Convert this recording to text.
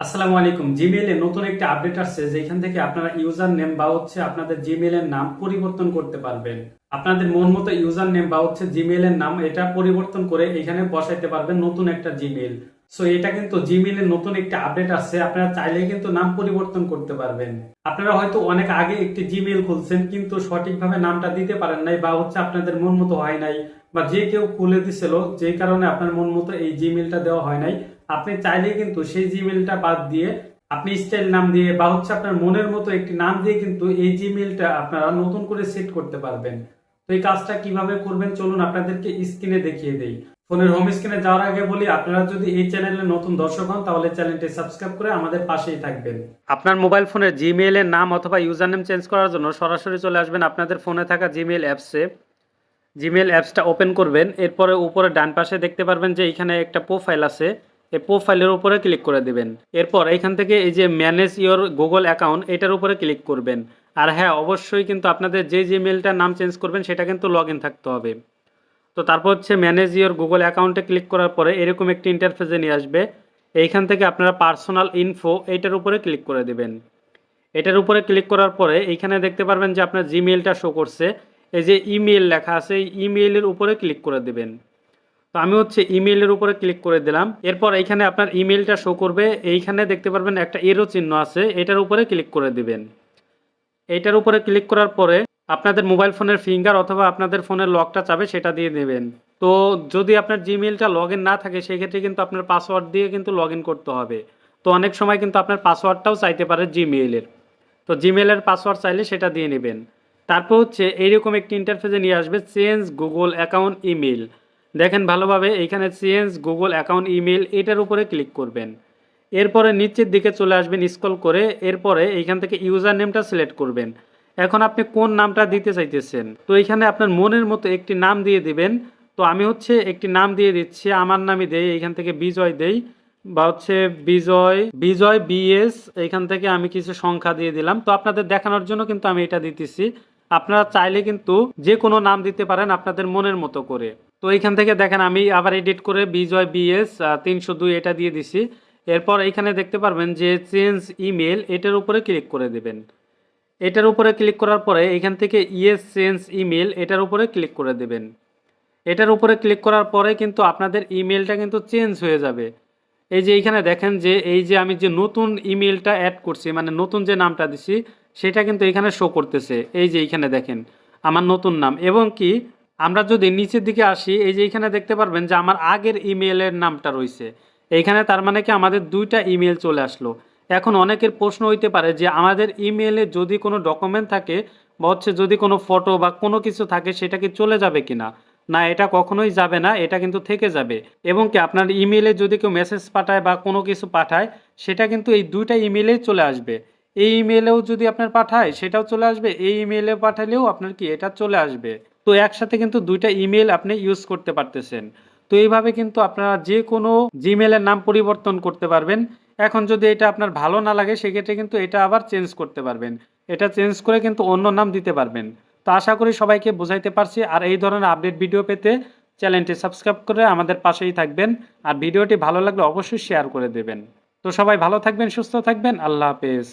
আসসালামু আলাইকুম। জিমেইলে নতুন একটা আপডেট আসছে যেখান থেকে আপনারা ইউজার নেম বা আপনাদের জিমেইলের নাম পরিবর্তন করতে পারবেন। আপনাদের মন মতো ইউজার নেম বা জিমেইলের নাম এটা পরিবর্তন করে এখানে বসাইতে পারবেন নতুন একটা জিমেইল। সো এটা কিন্তু জিমেইলের নতুন একটা আপডেট আসছে, আপনারা চাইলে কিন্তু নাম পরিবর্তন করতে পারবেন। আপনারা হয়তো অনেক আগে একটি জিমেইল খুলছেন কিন্তু সঠিকভাবে নামটা দিতে পারেন নাই বা আপনাদের মন মতো হয় নাই, বা যে কেউ খুলে দিছিল যে কারণে আপনার মন মতো এই জিমেইলটা দেওয়া হয় নাই। আপনি চাইলে কিন্তু সেই জিমেইলটা বাদ দিয়ে আপনি স্টাইল নাম দিয়ে বা আপনার মনের মতো একটি নাম দিয়ে কিন্তু এই জিমেইলটা আপনারা নতুন করে সেট করতে পারবেন। তো এই কাজটা কিভাবে করবেন চলুন আপনাদেরকে স্ক্রিনে দেখিয়ে দেই। ফোনের হোম স্ক্রিনে যাওয়ার আগে বলি, আপনারা যদি এই চ্যানেলে নতুন দর্শক হন তাহলে চ্যানেলটি সাবস্ক্রাইব করে আমাদের পাশেই থাকবেন। আপনার মোবাইল ফোনের জিমেইলের নাম অথবা ইউজার নেম চেঞ্জ করার জন্য সরাসরি চলে আসবেন আপনাদের ফোনে থাকা জিমেইল অ্যাপসে। জিমেইল অ্যাপসটা ওপেন করবেন, এরপরে উপরে ডান পাশে দেখতে পারবেন যে এখানে একটা প্রোফাইল আছে, এই প্রোফাইলের উপরে ক্লিক করে দিবেন। এরপর এখান থেকে এই যে ম্যানেজ ইওর গুগল অ্যাকাউন্ট এটার উপরে ক্লিক করবেন। আর হ্যাঁ, অবশ্যই কিন্তু আপনাদের যে জিমেইলটার নাম চেঞ্জ করবেন সেটা কিন্তু লগ ইন থাকতে হবে। তো তারপর ম্যানেজ ইওর গুগল অ্যাকাউন্টে ক্লিক করার পরে এরকম একটি ইন্টারফেসে নিয়ে আসবে। এইখান থেকে আপনারা পার্সোনাল ইনফো এইটার উপরে ক্লিক করে দিবেন। এটার উপরে ক্লিক করার পরে এইখানে দেখতে পারবেন যে আপনার জিমেইলটা শো করছে, এই যে ইমেইল লেখা আছে এই ইমেইলের উপরে ক্লিক করে দেবেন। তো আমি ইমেইলের উপরে ক্লিক করে দিলাম। এরপর এইখানে আপনার ইমেইলটা শো করবে, এইখানে দেখতে পারবেন একটা এরো চিহ্ন আছে, এটার উপরে ক্লিক করে দিবেন। এইটার উপরে ক্লিক করার পরে আপনাদের মোবাইল ফোনের ফিঙ্গার অথবা আপনাদের ফোনের লকটা চাবে সেটা দিয়ে দেবেন। তো যদি আপনার জিমেইলটা লগ ইন না থাকে সেক্ষেত্রে কিন্তু আপনার পাসওয়ার্ড দিয়ে কিন্তু লগ ইন করতে হবে। তো অনেক সময় কিন্তু আপনার পাসওয়ার্ডটাও চাইতে পারে জিমেইলের। তো জিমেইলের পাসওয়ার্ড চাইলে সেটা দিয়ে নেবেন। তারপর এইরকম একটি ইন্টারফেসে নিয়ে আসবে চেঞ্জ গুগল অ্যাকাউন্ট ইমেল। দেখেন ভালোভাবে, এইখানে চেঞ্জ গুগল অ্যাকাউন্ট ইমেল এটার উপরে ক্লিক করবেন। এরপরে নিচের দিকে চলে আসবেন স্ক্রল করে, এরপরে এইখান থেকে ইউজার নেমটা সিলেক্ট করবেন। এখন আপনি কোন নামটা দিতে চাইতেছেন, তো এইখানে আপনার মনের মতো একটি নাম দিয়ে দিবেন। তো আমি একটি নাম দিয়ে দিচ্ছি, আমার নামই দেই, এইখান থেকে বিজয় দেই, বা বিজয় বিজয় বিএস। এইখান থেকে আমি কিছু সংখ্যা দিয়ে দিলাম। তো আপনাদের দেখানোর জন্য কিন্তু আমি এটা দিতেছি। আপনারা চাইলে কিন্তু যে কোনো নাম দিতে পারেন আপনাদের মনের মতো করে। তো এইখান থেকে দেখেন আমি আবার এডিট করে বিজয় বিএস 302 এটা দিয়ে দিছি। এরপর এইখানে দেখতে পারবেন যে চেঞ্জ ইমেল এটার উপরে ক্লিক করে দেবেন। এটার উপরে ক্লিক করার পরে এইখান থেকে ইয়েস চেঞ্জ ইমেল এটার উপরে ক্লিক করে দেবেন। এটার উপরে ক্লিক করার পরে কিন্তু আপনাদের ইমেলটা কিন্তু চেঞ্জ হয়ে যাবে। এই যে এইখানে দেখেন যে এই যে আমি যে নতুন ইমেলটা অ্যাড করছি, মানে নতুন যে নামটা দিছি সেটা কিন্তু এখানে শো করতেছে। এই যে এইখানে দেখেন আমার নতুন নাম। এবং কি আমরা যদি নিচের দিকে আসি, এই যে এইখানে দেখতে পারবেন যে আমার আগের ইমেলের নামটা রয়েছে এইখানে, তার মানে কি আমাদের দুইটা ইমেল চলে আসলো। এখন অনেকের প্রশ্ন হইতে পারে যে আমাদের ইমেলে যদি কোনো ডকুমেন্ট থাকে বা যদি কোনো ফটো বা কোনো কিছু থাকে সেটা কি চলে যাবে কিনা। না, এটা কখনোই যাবে না, এটা কিন্তু থেকে যাবে। এবং কি আপনার ইমেলে যদি কেউ মেসেজ পাঠায় বা কোনো কিছু পাঠায় সেটা কিন্তু এই দুইটা ইমেলেই চলে আসবে। এই ইমেলেও যদি আপনার পাঠায় সেটাও চলে আসবে, এই ইমেলে পাঠালেও আপনার কি এটা চলে আসবে। তো একসাথে কিন্তু দুইটা ইমেল আপনি ইউজ করতে পারতেছেন। তো এইভাবে কিন্তু আপনারা যে কোনো জিমেলের নাম পরিবর্তন করতে পারবেন। এখন যদি এটা আপনার ভালো না লাগে সেক্ষেত্রে কিন্তু এটা আবার চেঞ্জ করতে পারবেন, এটা চেঞ্জ করে কিন্তু অন্য নাম দিতে পারবেন। তো আশা করি সবাইকে বোঝাইতে পারছি। আর এই ধরনের আপডেট ভিডিও পেতে চ্যানেলটি সাবস্ক্রাইব করে আমাদের পাশেই থাকবেন। আর ভিডিওটি ভালো লাগলে অবশ্যই শেয়ার করে দেবেন। তো সবাই ভালো থাকবেন, সুস্থ থাকবেন, আল্লাহ হাফেজ।